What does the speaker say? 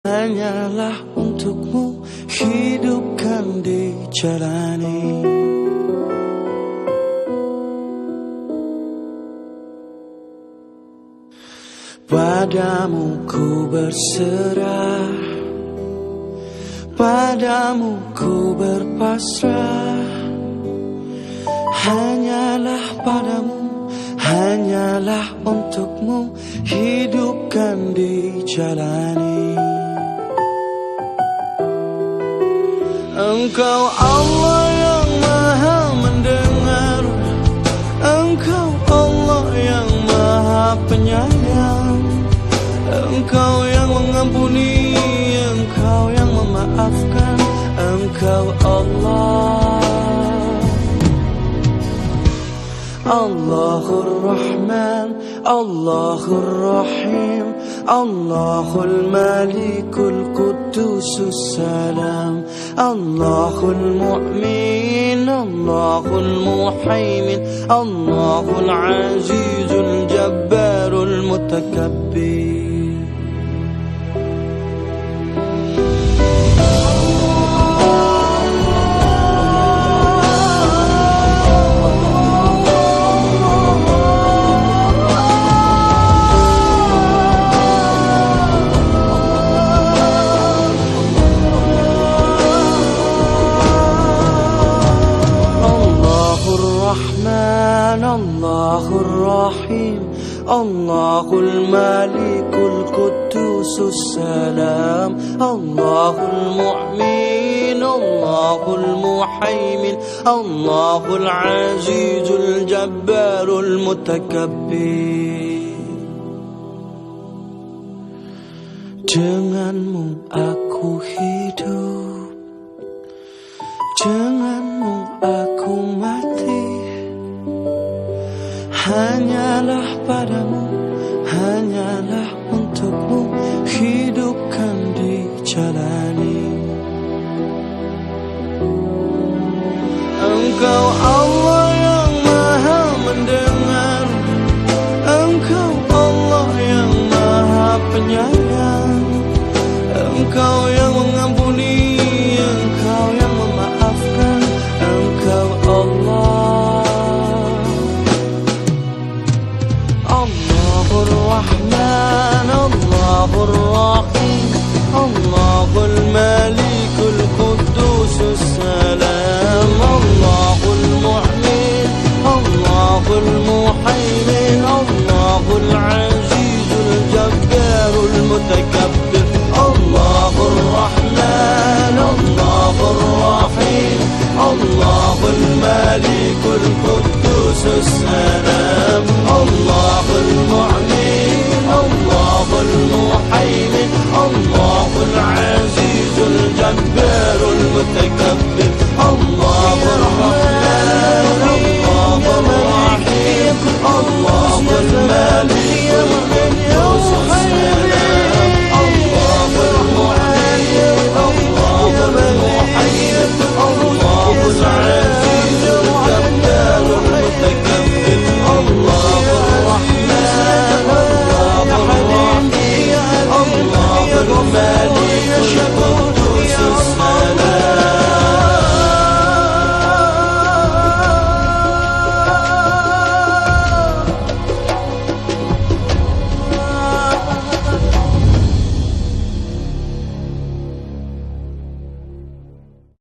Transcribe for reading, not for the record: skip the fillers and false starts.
Hanyalah untukmu hidupkan dijalani. Padamu ku berserah, padamu ku berpasrah. Hanyalah padamu, hanyalah untukmu hidupkan dijalani. Engkau Allah yang maha mendengar, Engkau Allah yang maha penyayang, Engkau yang mengampuni, Engkau yang memaafkan, Engkau Allah. Allahur Rahman, Allahur Rahim, Allahul Malikul Qudusus Salam, Allahul Mu'min, Allahul Muhaimin, Allahul Azizul Jabbarul Mutakabbir. Allahur Rahim, Allahul Malikul Qudusus Salam, Allahul Mu'min, Allahul Muhaimin, Allahul Azizul Jabbarul Mutakabbir. Denganmu aku hidup, denganmu aku mati. Hanyalah padamu, hanyalah untukmu hidupkan dijalani. Engkau Allah yang maha mendengar, Engkau Allah yang maha penyayang, Engkau yang mengampuni, Engkau yang memaafkan, Engkau Allah. Allahur Rahman, Allahur Rahim, Allahul Malikul Qudusus Salam, Allahul Mu'min, Allahul Muhaimin, Allahul Azizul Jabbarul Mutakabbir. Allahur Rahman, Allahur Rahim, Allahul Malikul Qudusus Salam.